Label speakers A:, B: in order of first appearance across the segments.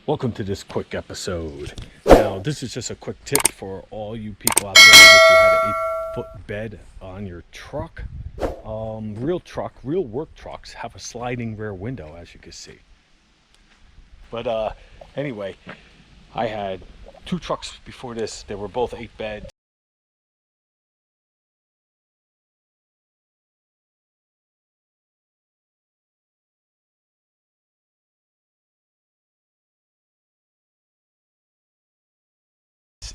A: Welcome to this quick episode. Now, this is just a quick tip for all you people out there that you had an 8-foot bed on your truck. Real work trucks have a sliding rear window, as you can see. But anyway, I had two trucks before this. They were both 8 beds.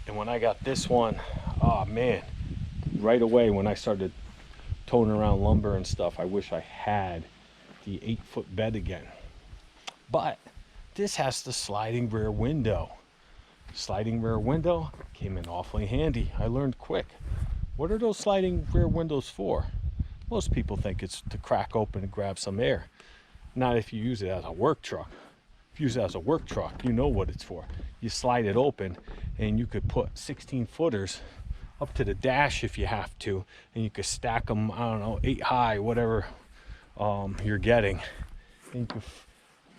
A: And when I got this one, oh man, right away when I started towing around lumber and stuff, I wish I had the 8-foot bed again. But this has the sliding rear window. Sliding rear window came in awfully handy. I learned quick. What are those sliding rear windows for? Most people think it's to crack open and grab some air. Not if you use it as a work truck. If you use it as a work truck, you know what it's for. You slide it open and you could put 16 footers up to the dash if you have to, and you could stack them, I don't know, 8 high, whatever you're getting. And you can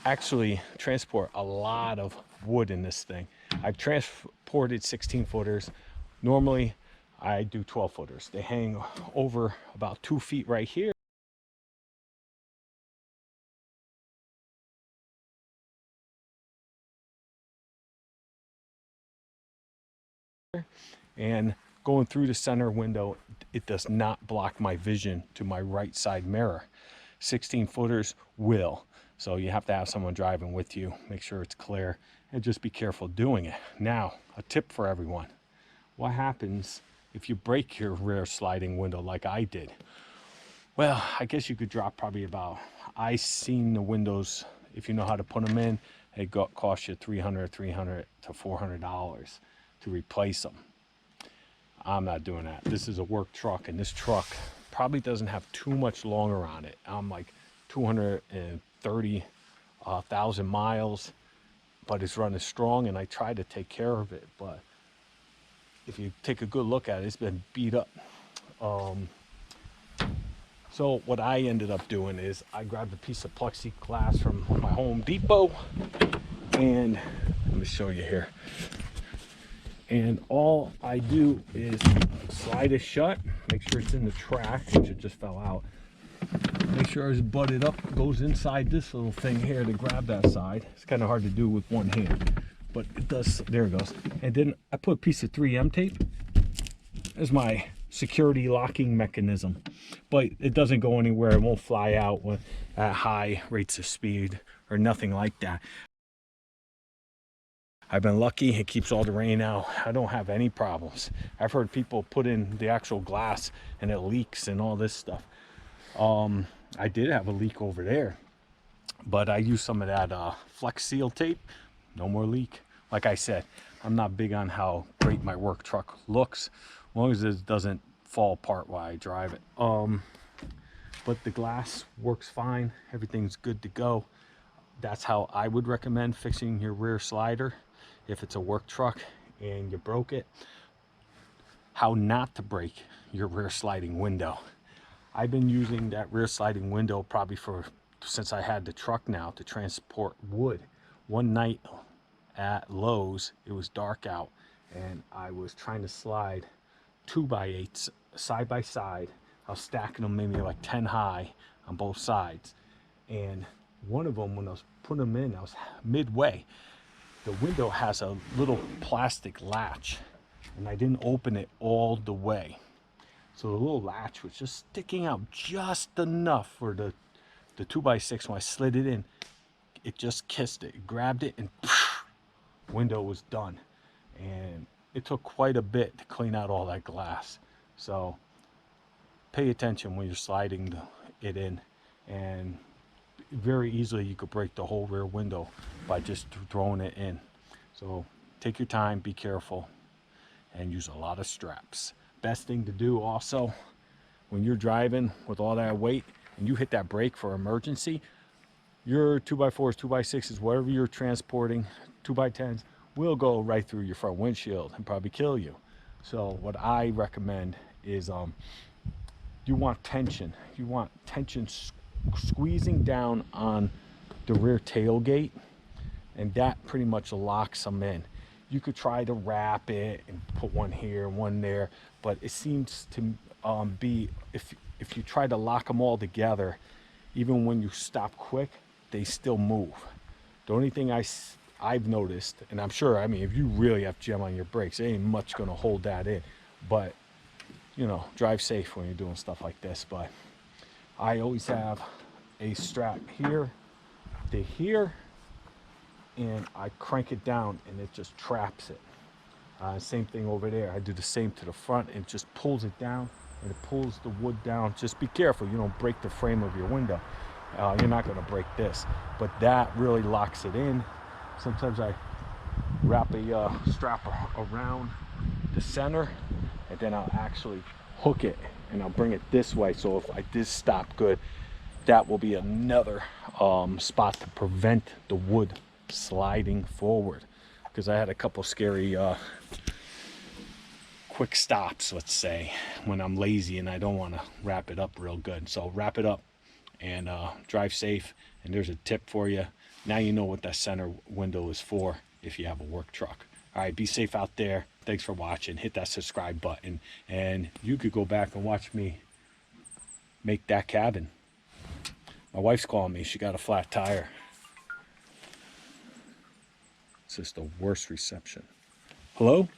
A: actually transport a lot of wood in this thing. I've transported 16 footers. Normally I do 12 footers. They hang over about 2 feet right here. And going through the center window, it does not block my vision to my right side mirror. 16 footers will. So you have to have someone driving with you, make sure it's clear, and just be careful doing it. Now, a tip for everyone. What happens if you break your rear sliding window like I did? Well, I guess you could drop probably about, I seen the windows, if you know how to put them in, it cost you $300 to $400 to replace them. I'm not doing that. This is a work truck, and this truck probably doesn't have too much longer on it. I'm like 230,000 miles, but it's running strong, and I try to take care of it. But if you take a good look at it, it's been beat up. So what I ended up doing is I grabbed a piece of plexiglass from my Home Depot, and let me show you here. And all I do is slide it shut, make sure it's in the track, which it just fell out. Make sure it's butted up, goes inside this little thing here to grab that side. It's kind of hard to do with one hand, but it does. There it goes. And then I put a piece of 3M tape as my security locking mechanism, but it doesn't go anywhere. It won't fly out at high rates of speed or nothing like that. I've been lucky. It keeps all the rain out. I don't have any problems. I've heard people put in the actual glass and it leaks and all this stuff. I did have a leak over there, but I used some of that Flex Seal tape. No more leak. Like I said, I'm not big on how great my work truck looks, as long as it doesn't fall apart while I drive it. But the glass works fine. Everything's good to go. That's how I would recommend fixing your rear slider. If it's a work truck and you broke it, how not to break your rear sliding window. I've been using that rear sliding window probably since I had the truck now to transport wood. One night at Lowe's, it was dark out, and I was trying to slide 2x8s side by side. I was stacking them maybe like 10 high on both sides, and one of them, when I was putting them in, I was midway. The window has a little plastic latch, and I didn't open it all the way. So the little latch was just sticking out just enough for the 2x6. When I slid it in, it just kissed it, grabbed it, and window was done. And it took quite a bit to clean out all that glass. So pay attention when you're sliding it in, and very easily you could break the whole rear window by just throwing it in. So take your time, be careful, and use a lot of straps. Best thing to do also, when you're driving with all that weight and you hit that brake for emergency, your 2x4s, 2x6s, whatever you're transporting, 2x10s, will go right through your front windshield and probably kill you. So what I recommend is you want tension. You want tension squeezing down on the rear tailgate and that pretty much locks them in. You could try to wrap it and put one here and one there, but it seems to be, if you try to lock them all together, even when you stop quick, they still move. The only thing I've noticed, and I'm sure, I mean, if you really have gem on your brakes, it ain't much gonna hold that in. But you know, drive safe when you're doing stuff like this. But I always have a strap here to here, and I crank it down and it just traps it. Same thing over there. I do the same to the front, and it just pulls it down, and it pulls the wood down. Just be careful you don't break the frame of your window. You're not going to break this, but that really locks it in. Sometimes I wrap a strap around the center, and then I'll actually hook it, and I'll bring it this way, so if I did stop good, that will be another spot to prevent the wood sliding forward, because I had a couple scary quick stops, let's say, when I'm lazy and I don't want to wrap it up real good. So wrap it up and drive safe. And there's a tip for you. Now you know what that center window is for if you have a work truck. All right, be safe out there. Thanks for watching. Hit that subscribe button, and you could go back and watch me make that cabin. My wife's calling me. She got a flat tire. It's just the worst reception. Hello?